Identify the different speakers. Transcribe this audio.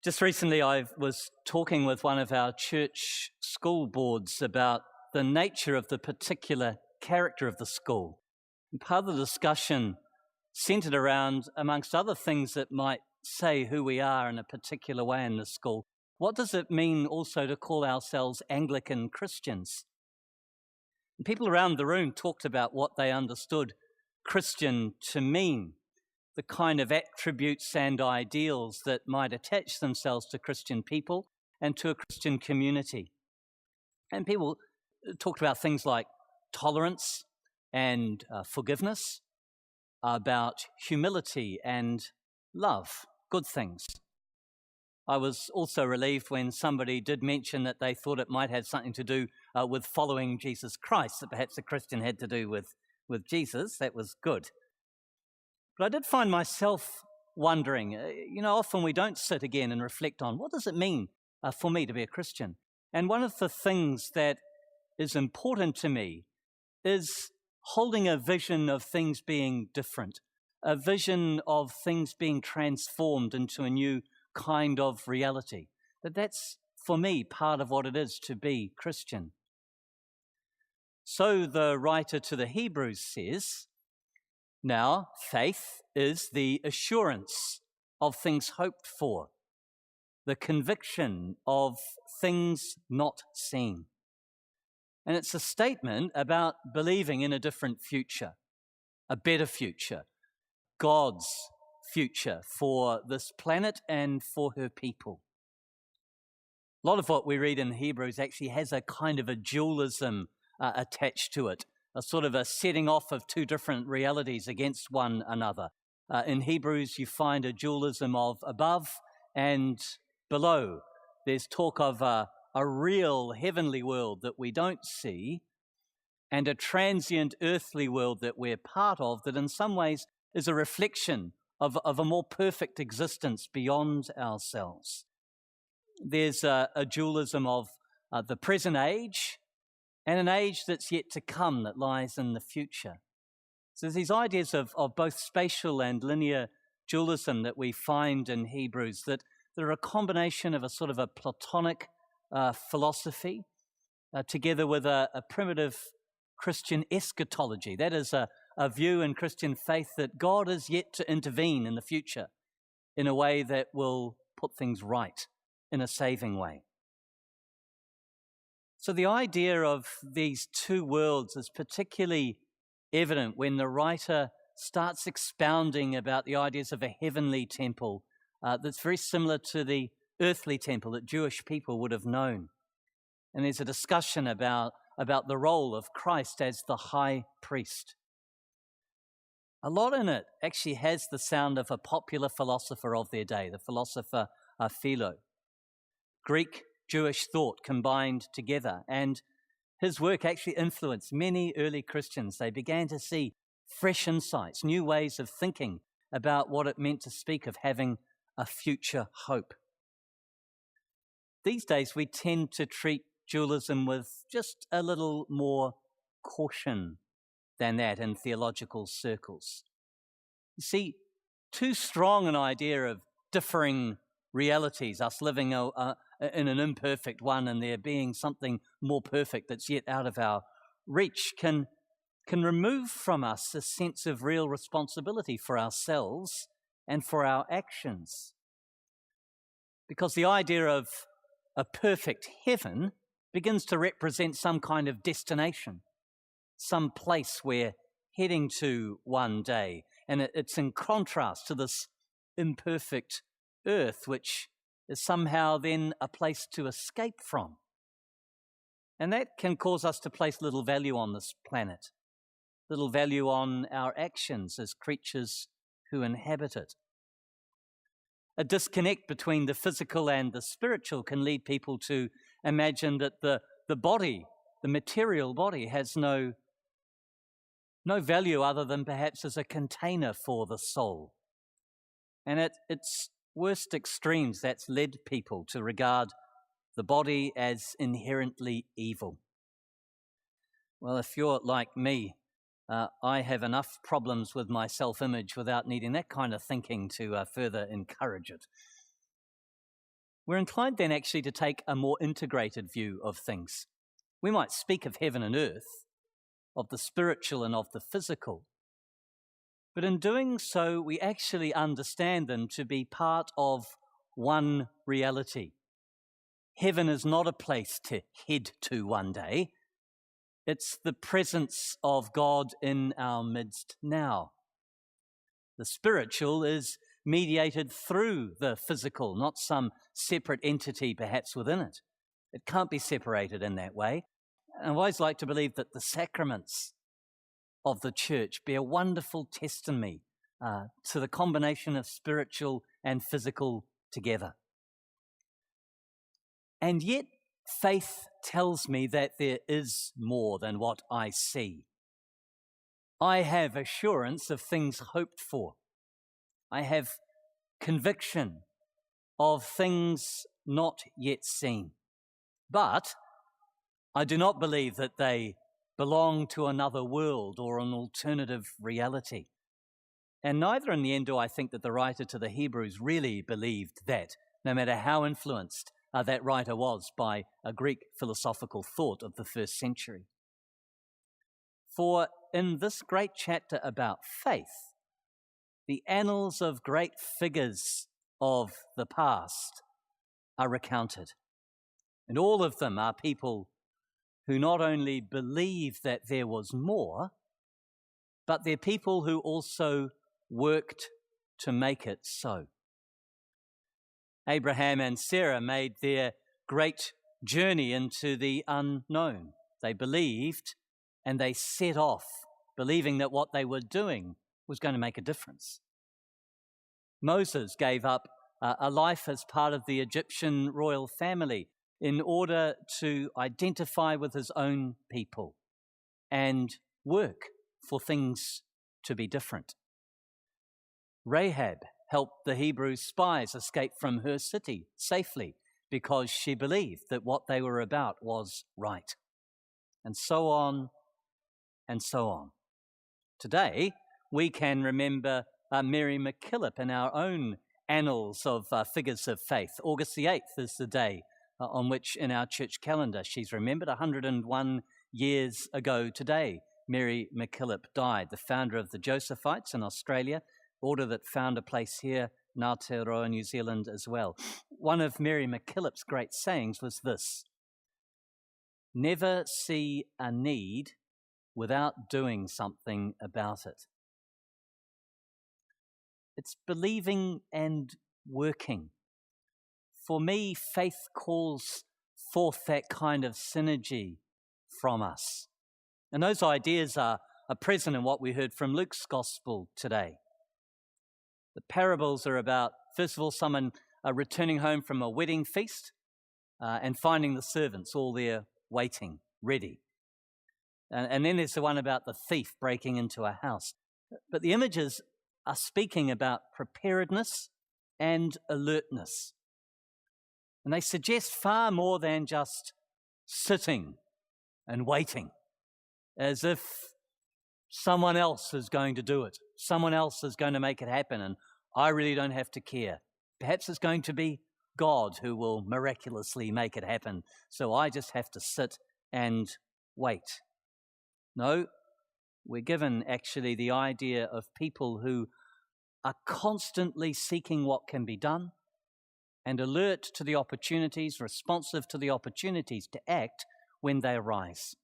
Speaker 1: Just recently, I was talking with one of our church school boards about the nature of the particular character of the school. And part of the discussion centered around, amongst other things that might say who we are in a particular way in the school, what does it mean also to call ourselves Anglican Christians? And people around the room talked about what they understood Christian to mean, the kind of attributes and ideals that might attach themselves to Christian people and to a Christian community. And people talked about things like tolerance and forgiveness, about humility and love, good things. I was also relieved when somebody did mention that they thought it might have something to do with following Jesus Christ, that perhaps a Christian had to do with Jesus. That was good. But I did find myself wondering, often we don't sit again and reflect on what does it mean for me to be a Christian? And one of the things that is important to me is holding a vision of things being different, a vision of things being transformed into a new kind of reality. That's, for me, part of what it is to be Christian. So the writer to the Hebrews says, now, faith is the assurance of things hoped for, the conviction of things not seen. And it's a statement about believing in a different future, a better future, God's future for this planet and for her people. A lot of what we read in Hebrews actually has a kind of a dualism attached to it, a sort of a setting off of two different realities against one another. In Hebrews, you find a dualism of above and below. There's talk of a real heavenly world that we don't see and a transient earthly world that we're part of that in some ways is a reflection of a more perfect existence beyond ourselves. There's a dualism of the present age and an age that's yet to come that lies in the future. So there's these ideas of both spatial and linear dualism that we find in Hebrews that are a combination of a sort of a Platonic philosophy together with a primitive Christian eschatology. That is a view in Christian faith that God is yet to intervene in the future in a way that will put things right in a saving way. So the idea of these two worlds is particularly evident when the writer starts expounding about the ideas of a heavenly temple that's very similar to the earthly temple that Jewish people would have known. And there's a discussion about the role of Christ as the high priest. A lot in it actually has the sound of a popular philosopher of their day, the philosopher Philo. Greek Jewish thought combined together, and his work actually influenced many early Christians. They began to see fresh insights, new ways of thinking about what it meant to speak of having a future hope. These days, we tend to treat dualism with just a little more caution than that in theological circles. You see, too strong an idea of differing realities, us living in an imperfect one and there being something more perfect that's yet out of our reach, can remove from us a sense of real responsibility for ourselves and for our actions. Because the idea of a perfect heaven begins to represent some kind of destination, some place we're heading to one day. And it's in contrast to this imperfect earth, which is somehow then a place to escape from. And that can cause us to place little value on this planet, little value on our actions as creatures who inhabit it. A disconnect between the physical and the spiritual can lead people to imagine that the body, the material body, has no value other than perhaps as a container for the soul. And at its worst extremes, that's led people to regard the body as inherently evil. Well, if you're like me, I have enough problems with my self-image without needing that kind of thinking to further encourage it. we're inclined then actually to take a more integrated view of things. We might speak of heaven and earth, of the spiritual and of the physical, but in doing so, we actually understand them to be part of one reality. Heaven is not a place to head to one day. It's the presence of God in our midst now. The spiritual is mediated through the physical, not some separate entity perhaps within it. It can't be separated in that way. And I always like to believe that the sacraments of the church bear wonderful testimony to the combination of spiritual and physical together. And yet, faith tells me that there is more than what I see. I have assurance of things hoped for. I have conviction of things not yet seen. But I do not believe that they belong to another world or an alternative reality. And neither in the end do I think that the writer to the Hebrews really believed that, no matter how influenced that writer was by a Greek philosophical thought of the first century. For in this great chapter about faith, the annals of great figures of the past are recounted. And all of them are people who not only believed that there was more, but they're people who also worked to make it so. Abraham and Sarah made their great journey into the unknown. They believed and they set off, believing that what they were doing was going to make a difference. Moses gave up a life as part of the Egyptian royal family in order to identify with his own people and work for things to be different. Rahab helped the Hebrew spies escape from her city safely because she believed that what they were about was right. And so on and so on. Today, we can remember Mary MacKillop in our own annals of figures of faith. August the 8th is the day on which in our church calendar she's remembered. 101 years ago today, Mary MacKillop died, the founder of the Josephites in Australia, order that found a place here in Aotearoa, New Zealand as well. One of Mary MacKillop's great sayings was this: never see a need without doing something about it. It's believing and working. For me, faith calls forth that kind of synergy from us. And those ideas are present in what we heard from Luke's gospel today. The parables are about, first of all, someone returning home from a wedding feast and finding the servants all there waiting, ready. And then there's the one about the thief breaking into a house. But the images are speaking about preparedness and alertness. And they suggest far more than just sitting and waiting, as if someone else is going to do it. Someone else is going to make it happen, and I really don't have to care. Perhaps it's going to be God who will miraculously make it happen, so I just have to sit and wait. No, we're given actually the idea of people who are constantly seeking what can be done and alert to the opportunities, responsive to the opportunities to act when they arise.